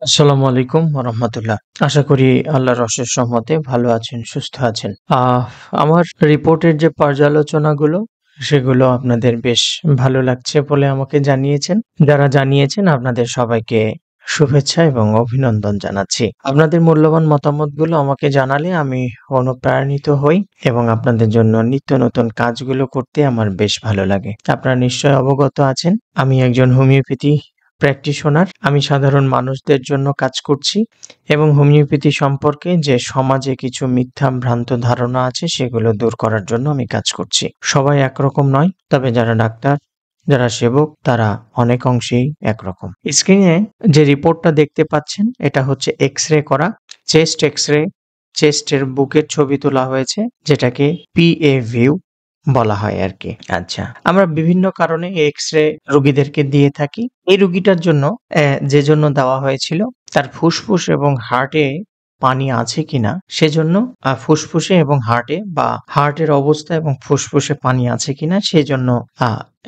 আসসালামু আলাইকুম রহমতুল্লাহ। আশা করি আল্লাহর অশেষ রহমতে ভালো আছেন, সুস্থ আছেন। আমার রিপোর্টের যে পর্যালোচনাগুলো সেগুলো আপনাদের বেশ ভালো লাগছে বলে আমাকে জানিয়েছেন। যারা জানিয়েছেন আপনাদের সবাইকে শুভেচ্ছা এবং অভিনন্দন জানাচ্ছি। আপনাদের মূল্যবান মতামতগুলো আমাকে জানালে আমি অনুপ্রাণিত হই এবং আপনাদের জন্য নিত্য নতুন কাজগুলো করতে আমার বেশ ভালো লাগে। আপনারা নিশ্চয়ই অবগত আছেন আমি একজন হোমিওপ্যাথি প্র্যাকটিশনার। আমি সাধারণ মানুষদের জন্য কাজ করছি এবং হোমিওপ্যাথি সম্পর্কে যে সমাজে কিছু মিথ্যা ভ্রান্ত ধারণা আছে সেগুলো দূর করার জন্য আমি কাজ করছি। সবাই একরকম নয়, তবে যারা ডাক্তার, যারা সেবক তারা অনেক অংশেই একরকম। স্ক্রিনে যে রিপোর্টটা দেখতে পাচ্ছেন এটা হচ্ছে এক্স-রে করা চেস্ট এক্স-রে। চেস্টের বুকের ছবি তোলা হয়েছে, যেটাকে PA ভিউ বলা হয় আর কি। আচ্ছা, আমরা বিভিন্ন কারণে এক্স-রে রোগীদেরকে দিয়ে থাকি। এই রোগীটার জন্য যে জন্য দেওয়া হয়েছিল তার ফুসফুস এবং হার্টে পানি আছে কিনা সেজন্য ফুসফুসে এবং হার্টে বা হার্টের অবস্থা এবং ফুসফুসে পানি আছে কিনা সেজন্য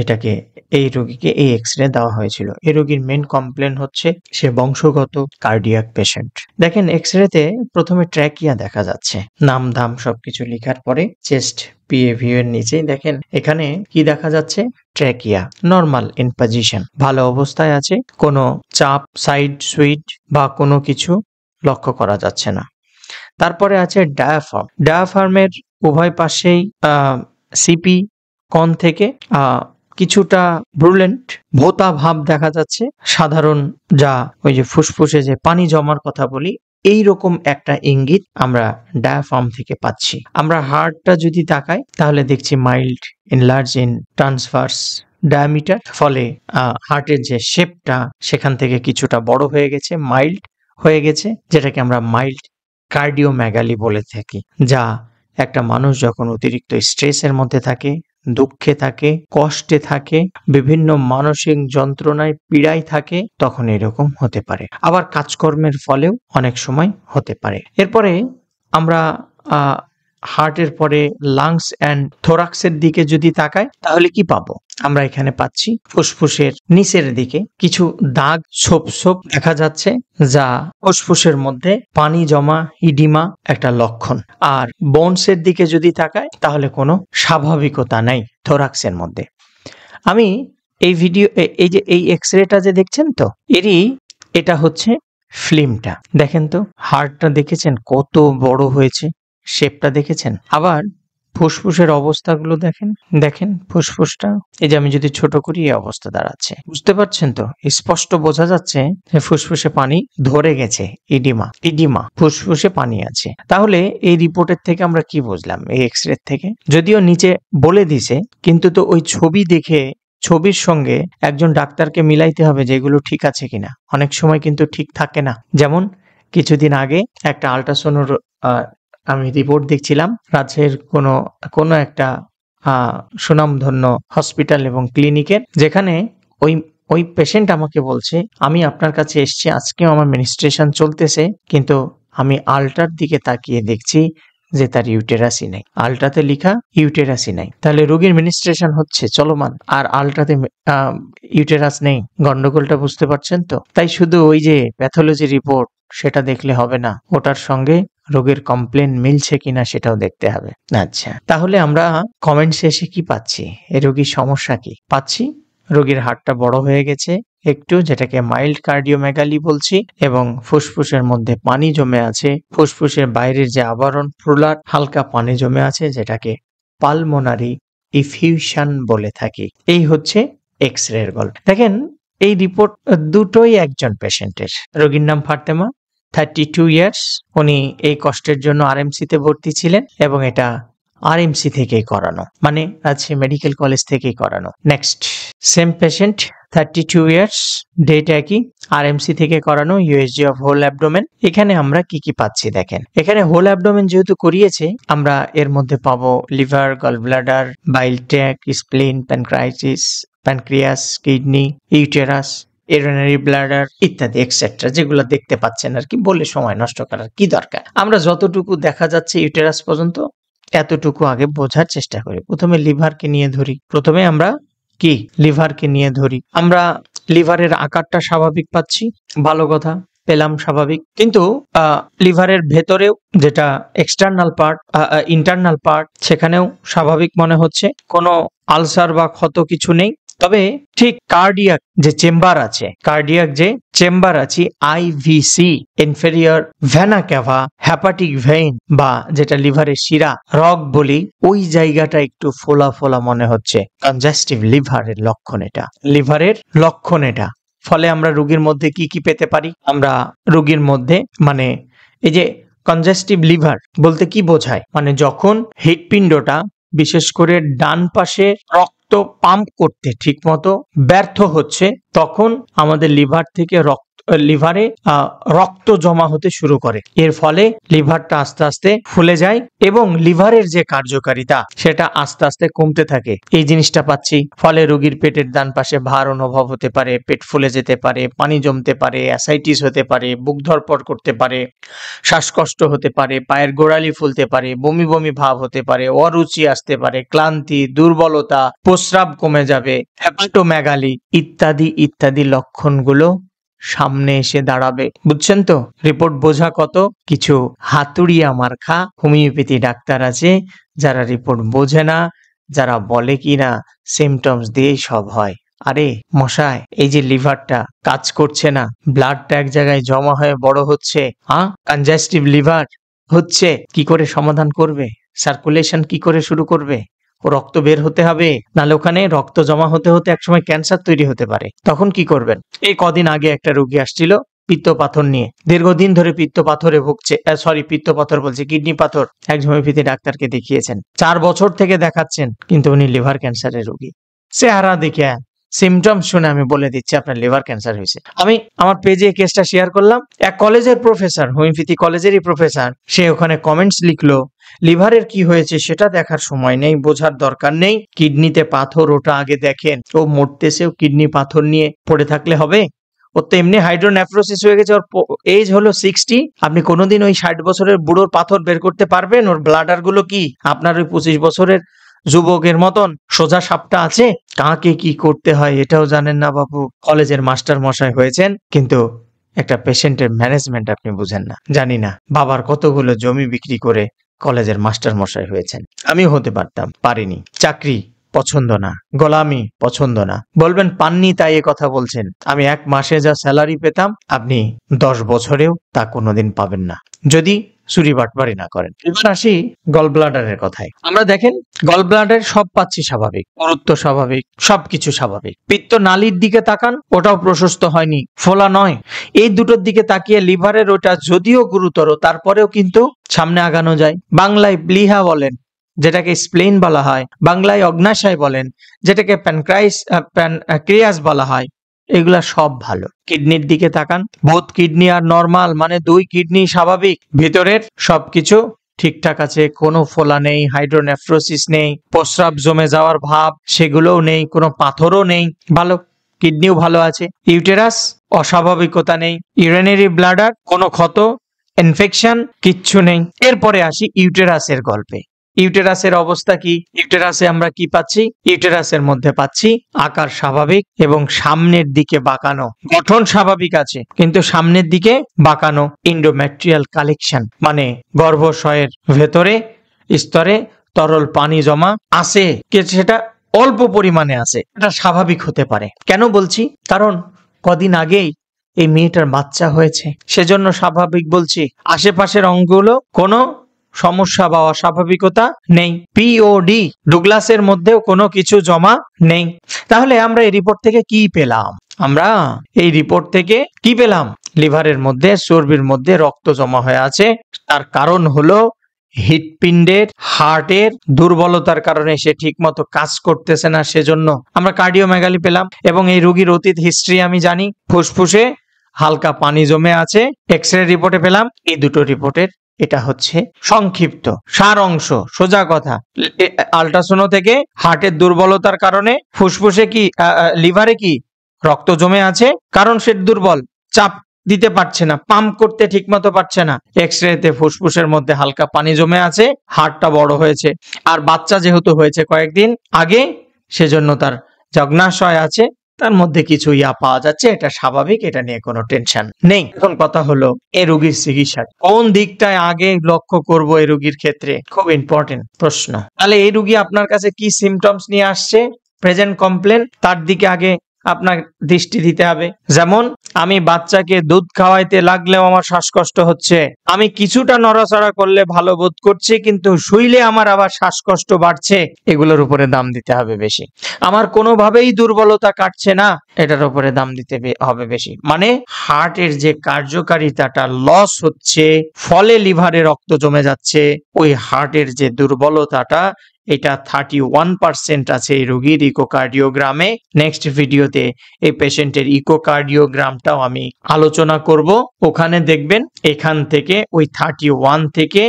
এটাকে এই রোগীকে এই এক্স-রে দেওয়া হয়েছিল। এই রোগীর মেন কমপ্লেন হচ্ছে সে বংশগত কার্ডিয়াক পেশেন্ট। দেখেন এক্স-রেতে প্রথমে ট্র্যাকিয়া দেখা যাচ্ছে, নাম ধাম সবকিছু লেখার পরে চেস্ট PA ভিউ এর নিচেই দেখেন এখানে কি দেখা যাচ্ছে, ট্র্যাকিয়া নরমাল ইন পজিশন, ভালো অবস্থায় আছে, কোনো চাপ, সাইড সুইট বা কোনো কিছু লক্ষ্য করা যাচ্ছে না। তারপরে আছে ডায়াফ্রাম। ডায়াফ্রামের উভয় পাশেই সিপি কণ থেকে কিছুটা ব্রুলেন্ট ভোঁতা ভাব দেখা যাচ্ছে, সাধারণ যা ওই যে ফুসফুসে যে পানি জমার কথা বলি এই রকম একটা ইঙ্গিত আমরা ডায়াফ্রাম থেকে পাচ্ছি। আমরা হার্টটা যদি তাকাই তাহলে দেখছি mild enlarge in transverse diameter, ফলে হার্টের যে শেপটা সেখান থেকে কিছুটা বড় হয়ে গেছে, মাইল্ড হয়ে গেছে, যেটাকে আমরা মাইল্ড কার্ডিওমেগালি বলে থাকি। যা একটা মানুষ যখন অতিরিক্ত স্ট্রেসের মধ্যে থাকে, দুঃখে থাকে, কষ্টে থাকে, বিভিন্ন মানসিক যন্ত্রণায় পীড়ায় থাকে, তখন এরকম হতে পারে। আবার কাজকর্মের ফলেও অনেক সময় হতে পারে। এরপরে আমরা হার্টের পরে লাংস অ্যান্ড থোরাক্সের দিকে যদি তাকাই তাহলে কি পাবো? আমরা এখানে পাচ্ছি ফুসফুসের নিচের দিকে কিছু দাগ, ছোপ ছোপ দেখা যাচ্ছে, যা ফুসফুসের মধ্যে পানি জমা, ইডিমা একটা লক্ষণ। আর বোনসের দিকে যদি তাকাই তাহলে কোনো স্বাভাবিকতা নাই থোরাক্সের মধ্যে। আমি এই ভিডিও এই যে এই এক্স-রেটা যে দেখছেন তো এটা হচ্ছে ফিল্মটা। দেখেন তো হার্টটা দেখেছেন কত বড় হয়েছে, শেপটা দেখেছেন? আবার ফুসফুসের অবস্থাগুলো দেখেন, দেখেন ফুসফুসটা এই যে আমি যদি ছোট করি এই অবস্থা দাঁড়াচ্ছে, বুঝতে পারছেন তো? স্পষ্ট বোঝা যাচ্ছে যে ফুসফুসে পানি ধরে গেছে, ইডিমা ফুসফুসে পানি আছে। তাহলে এই রিপোর্টের থেকে আমরা কি বুঝলাম? এই এক্স-রে থেকে যদিও নিচে বলে দিছে, কিন্তু তো ওই ছবি দেখে ছবির সঙ্গে একজন ডাক্তারকে মিলাইতে হবে যে এগুলো ঠিক আছে কিনা। অনেক সময় কিন্তু ঠিক থাকে না। যেমন কিছুদিন আগে একটা আল্ট্রাসোনোর আমি রিপোর্ট দেখছিলাম রাজশাহীর কোনো একটা সুনামধন্য হসপিটাল এবং ক্লিনিকের, যেখানে ওই ওই পেশেন্ট আমাকে বলছে আমি আপনার কাছে এসেছি, আজকেও আমার মেনস্ট্রুয়েশন চলতেছে, কিন্তু আমি আল্ট্রার দিকে তাকিয়ে দেখছি যে তার ইউটেরাসই নাই। আল্ট্রাতে লেখা ইউটেরাসই নাই। তাহলে রোগীর মেনস্ট্রুয়েশন হচ্ছে চলমান আর আল্ট্রাতে ইউটেরাস নেই। গন্ডগোলটা বুঝতে পারছেন তো? তাই শুধু ওই যে প্যাথোলজি রিপোর্ট সেটা দেখলে হবে না, ওটার সঙ্গে রোগের কমপ্লেন মিলছে কিনা সেটাও দেখতে হবে। আচ্ছা, তাহলে আমরা কমেন্ট শেষে কি পাচ্ছি? এই রোগীর সমস্যা কি পাচ্ছি? রোগীর হার্টটা বড় হয়ে গেছে একটু, যেটাকে মাইল্ড কার্ডিওমেগালি বলছি, এবং ফুসফুসের মধ্যে পানি জমে আছে। ফুসফুসের বাইরের যে আবরণ ফ্লুইড, হালকা পানি জমে আছে, যেটাকে পালমোনারি ইফিউশন বলে থাকি। এই হচ্ছে এক্স-রে এর গল্প। দেখেন এই রিপোর্ট দুটোই একজন পেশেন্টের। রোগীর নাম ফাতেমা, 32 ইয়ার্স। উনি এই কষ্টের জন্য RMC তে ভর্তি ছিলেন এবং এটা RMC থেকেই করানো, মানে রাজশাহী মেডিকেল কলেজ থেকেই করানো। Next same patient, 32 years, date একই, RMC থেকে করানো, USG অফ হোল অ্যাবডোমেন। এখানে আমরা কি কি পাচ্ছি দেখেন। এখানে হোল অ্যাবডোমেন যেহেতু করিয়েছে, আমরা এর মধ্যে পাবো liver, gallbladder, bile tract, spleen, pancreas, kidney, uterus, urinary bladder ইত্যাদি এক্সেট্রা, যেগুলো দেখতে পাচ্ছেন আর কি। বলে সময় নষ্ট করার কি দরকার? আমরা যতটুকু দেখা যাচ্ছে ইউটেরাস পর্যন্ত এতটুকু আগে বোঝার চেষ্টা করি। প্রথমে লিভারকে নিয়ে ধরি। প্রথমে আমরা লিভারকে নিয়ে ধরি। আমরা লিভারের আকারটা স্বাভাবিক পাচ্ছি, ভালো কথা। পেলাম স্বাভাবিক, কিন্তু লিভারের ভেতরেও যেটা এক্সটার্নাল পার্ট, ইন্টারনাল পার্ট, সেখানেও স্বাভাবিক মনে হচ্ছে, কোনো আলসার বা ক্ষত কিছু নেই। তবে ঠিক কার্ডিয়াক যে চেম্বার আছে IVC, inferior vena cava, hepatic vein বা যেটা লিভারের শিরা রগ বলি, ওই জায়গাটা একটু ফোলা ফোলা মনে হচ্ছে। কনজেস্টিভ লিভারের লক্ষণ এটা। ফলে আমরা রোগীর মধ্যে কি কি পেতে পারি? আমরা রোগীর মধ্যে মানে এই যে কনজেস্টিভ লিভার বলতে কি বোঝায়, মানে যখন হৃৎপিণ্ডটা বিশেষ করে ডান পাশে রক্ত পাম্প করতে ঠিকমতো ব্যর্থ হচ্ছে, তখন আমাদের লিভারে রক্ত জমা হতে শুরু করে। এর ফলে লিভারটা আস্তে আস্তে ফুলে যায় এবং লিভারের যে কার্যকারিতা সেটা আস্তে আস্তে কমতে থাকে। এই জিনিসটা পাচ্ছি। ফলে রোগীর পেটের ডান পাশে ভার অনুভব হতে পারে, পেট ফুলে যেতে পারে, পানি জমতে পারে, অ্যাসাইটিস হতে পারে, বুক ধড়ফড় করতে পারে, শ্বাসকষ্ট হতে পারে, পায়ের গোড়ালি ফুলতে পারে, বমি বমি ভাব হতে পারে, অরুচি আসতে পারে, ক্লান্তি, দুর্বলতা, প্রস্রাব কমে যাবে, হেপাটোমেগালি ইত্যাদি ইত্যাদি লক্ষণগুলো সামনে এসে দাঁড়াবে। বুঝছেন তো? রিপোর্ট বোঝা কত কিছু হাতুড়িয়া মার্কা হোমিওপ্যাথি ডাক্তার আছে যারা রিপোর্ট বোঝে না, যারা বলে কিনা সিমটমস দিয়েই সব হয়। আরে মশাই, এই যে লিভারটা কাজ করছে না, ব্লাডটা এক জায়গায় জমা হয়ে বড় হচ্ছে, কনজেস্টিভ লিভার হচ্ছে, কি করে সমাধান করবে? সার্কুলেশন কি করে শুরু করবে? ও রক্ত বের হতে হবে, নাহলে ওখানে রক্ত জমা হতে হতে একসময় ক্যান্সার তৈরি হতে পারে। তখন কি করবেন? এই কদিন আগে একটা রোগী আসছিল পিত্ত পাথর নিয়ে, দীর্ঘদিন ধরে পিত্ত পাথরে ভুগছে, পিত্ত পাথর বলছে, কিডনি পাথর। এক হোমিওপ্যাথি ডাক্তারকে দেখিয়েছেন, 4 বছর থেকে দেখাচ্ছেন, কিন্তু উনি লিভার ক্যান্সারের রোগী। চেহারা দেখে সিমটম শুনে আমি বলে দিচ্ছি আপনার লিভার ক্যান্সার হয়েছে। আমি আমার পেজে কেসটা শেয়ার করলাম। এক কলেজের প্রফেসর, হোমিওপ্যাথি কলেজেরই প্রফেসর, সে ওখানে কমেন্টস লিখলো, লিভারের কি হয়েছে সেটা দেখার সময় নেই, বোঝার দরকার নেই, কিডনিতে পাথর, ওটা আগে দেখেন। ও মরতেছেও কিডনি পাথর নিয়ে পড়ে থাকলে হবে? ওর তো এমনি হাইড্রোনেফ্রোসিস হয়ে গেছে, ওর এজ হলো 60। আপনি কোনোদিন ওই 60 বছরের বুড়োর পাথর বের করতে পারবেন? ওর ব্লাডার গুলো কি আপনার ওই 25 বছরের যুবকের মতন সোজা সাপটা আছে? কাকে কি করতে হয় এটাও জানেন না বাবু। কলেজের মাস্টার মশাই হয়েছেন, কিন্তু একটা পেশেন্টের ম্যানেজমেন্ট আপনি বুঝেন না। জানি না, বাবার কতগুলো জমি বিক্রি করে কলেজের মাস্টার মশাই হয়েছেন। আমিও হতে পারতাম, পারিনি। চাকরি পছন্দ না, গোলামি পছন্দ না। বলবেন পাননি তাই এ কথা বলছেন। আমি 1 মাসে যা স্যালারি পেতাম আপনি 10 বছরেও তা কোনোদিন পাবেন না, যদি চুরি বাটবারি না করেন। এবার আসি গল ব্লাডারের কথায়। আমরা দেখেন গল ব্লাডার সব পাচ্ছি স্বাভাবিক, পুরুত্ব স্বাভাবিক, সবকিছু স্বাভাবিক। পিত্ত নালীর দিকে তাকান, ওটাও প্রশস্ত হয়নি, ফোলা নয়। এই দুটোর দিকে তাকিয়ে লিভারের ওটা যদিও গুরুতর, তারপরেও কিন্তু সামনে আগানো যায়। বাংলায় প্লিহা বলেন, যেটাকে স্প্লেন বলা হয়, বাংলায় অগ্নাশয় বলেন, যেটাকে প্যানক্রিয়াস বলা হয়, এগুলা সব ভালো। কিডনির দিকে তাকান, বোথ কিডনি আর নরমাল, মানে 2 কিডনি স্বাভাবিক, ভিতরের সবকিছু ঠিকঠাক আছে, কোনো ফোলা নেই, হাইড্রোনেফ্রোসিস নেই, প্রস্রাব জমে যাওয়ার ভাব সেগুলোও নেই, কোনো পাথরও নেই, ভালো। কিডনিও ভালো আছে। ইউটেরাস অস্বাভাবিকতা নেই, ইউরিনারি ব্লাডার কোনো ক্ষত, ইনফেকশন কিচ্ছু নেই। এরপরে আসি ইউটেরাসের গল্পে। ইউটেরাসের অবস্থা কি? ইউটেরাসে আমরা কি পাচ্ছি? ইউটেরাসের মধ্যে পাচ্ছি আকার স্বাভাবিক এবং সামনের দিকে বাঁকানো, গঠন স্বাভাবিক আছে কিন্তু সামনের দিকে বাঁকানো। ইন্ডোমেট্রিয়াল কালেকশন, মানে গর্ভাশয়ের ভেতরে স্তরে তরল পানি জমা আছে, সেটা অল্প পরিমাণে আছে, এটা স্বাভাবিক হতে পারে। কেন বলছি? কারণ কদিন আগেই এই মেয়েটার বাচ্চা হয়েছে, সেজন্য স্বাভাবিক বলছি। আশেপাশের অঙ্গগুলো কোনো সমস্যা বা অস্বাভাবিকতা নেই। পিওডি, ডুগলাসের মধ্যেও কোনো কিছু জমা নেই। তাহলে আমরা এই রিপোর্ট থেকে কি পেলাম? লিভারের মধ্যে, চর্বির মধ্যে রক্ত জমা হয়ে আছে। তার কারণ হলো হৃৎপিণ্ডের, হার্টের দুর্বলতার কারণে সে ঠিক মতো কাজ করতেছে না, সেজন্য আমরা কার্ডিওমেগালি পেলাম। এবং এই রোগীর অতীত হিস্ট্রি আমি জানি, ফুসফুসে হালকা পানি জমে আছে, এক্সরে রিপোর্টে পেলাম। এই দুটো রিপোর্টের এটা হচ্ছে সংক্ষিপ্ত সার অংশ, সোজা কথা। আল্ট্রাসোনো থেকে হার্টের দুর্বলতার কারণে ফুসফুসে কি, লিভারে কি রক্ত জমে আছে, কারণ সে দুর্বল, চাপ দিতে পারছে না, পাম্প করতে ঠিক মতো পারছে না। এক্সরেতে ফুসফুসের মধ্যে হালকা পানি জমে আছে, হার্টটা বড় হয়েছে, আর বাচ্চা যেহেতু হয়েছে কয়েকদিন আগে, সেজন্য তার অগ্নাশয় আছে, তার মধ্যে কিছু পাওয়া যাচ্ছে, এটা স্বাভাবিক, এটা নিয়ে কোনো টেনশন নেই। এখন কথা হলো এই রোগীর চিকিৎসা কোন দিকটায় আগে লক্ষ্য করব এই রোগীর ক্ষেত্রে, খুব ইম্পর্টেন্ট প্রশ্ন। তাহলে এই রোগী আপনার কাছে কি সিমটমস নিয়ে আসছে, প্রেজেন্ট কমপ্লেন, তার দিকে আগে আপনার দৃষ্টি দিতে হবে। যেমন আমি বাচ্চাকে দুধ খাওয়াইতে লাগলেও আমার শ্বাসকষ্ট হচ্ছে, আমি কিছুটা নড়াচড়া করলে ভালো বোধ করছি, কিন্তু শুইলে আমার আবার শ্বাসকষ্ট বাড়ছে, এগুলোর উপরে দাম দিতে হবে বেশি। আমার কোনোভাবেই দুর্বলতা কাটছে না, এটার উপরে দাম দিতে হবে বেশি। মানে হার্টের যে কার্যকারিতাটা লস হচ্ছে, ফলে লিভারে রক্ত জমে যাচ্ছে, ওই হার্টের যে দুর্বলতাটা, এটা 31% আছে এই রোগীর ইকোকার্ডিওগ্রামে। নেক্সট ভিডিওতে এই পেশেন্টের ইকোকার্ডিওগ্রামটাও আমি আলোচনা করব। ওখানে দেখবেন এখান থেকে ওই 31 থেকে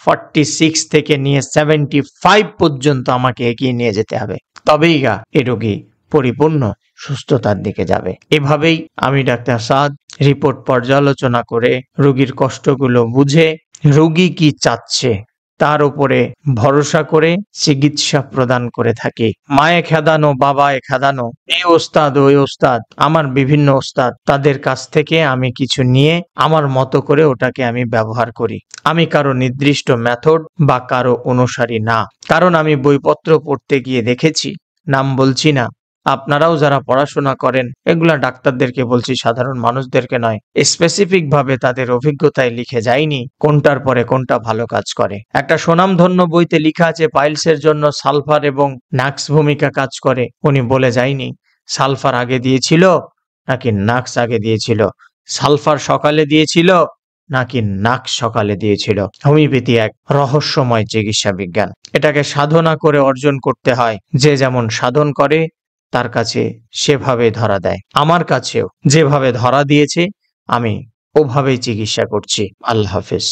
46 থেকে নিয়ে 75 পর্যন্ত আমাকে এগিয়ে নিয়ে যেতে হবে, তবেই এই রোগী পরিপূর্ণ সুস্থতার দিকে যাবে। এভাবেই আমি ডাক্তার সাদ রিপোর্ট পর্যালোচনা করে রোগীর কষ্টগুলো বুঝে রোগী কি চাচ্ছে তার উপরে ভরসা করে চিকিৎসা প্রদান করে থাকি। মায়ে খেদানো, বাবায় খেদানো, এই ওস্তাদ ওই ওস্তাদ, আমার বিভিন্ন ওস্তাদ, তাদের কাছ থেকে আমি কিছু নিয়ে আমার মতো করে ওটাকে আমি ব্যবহার করি। আমি কারো নির্দিষ্ট মেথড বা কারো অনুসারী না, কারণ আমি বইপত্র পড়তে গিয়ে দেখেছি, নাম বলছি না, আপনারাও যারা পড়াশোনা করেন, এগুলা ডাক্তারদেরকে বলছি, সাধারণ মানুষদেরকে নয়, স্পেসিফিক ভাবে তাদের অভিজ্ঞতায় লিখে যায়নি কোনটার পরে কোনটা ভালো কাজ করে। একটা সুনামধন্য বইতে লেখা আছে পাইলসের জন্য সালফার এবং নাক্স ভূমিকা কাজ করে, উনি বলে যায়নি সালফার আগে দিয়েছিল নাকি নাক্স আগে দিয়েছিল, সালফার সকালে দিয়েছিল নাকি নাক্স সকালে দিয়েছিল। হোমিওপ্যাথি এক রহস্যময় চিকিৎসা বিজ্ঞান, এটাকে সাধনা করে অর্জন করতে হয়, যে যেমন সাধন করে তার কাছে সেভাবে ধরা দেয়। আমার কাছেও যেভাবে ধরা দিয়েছে আমি ওভাবেই চিকিৎসা করছি। আল্লাহ হাফেজ।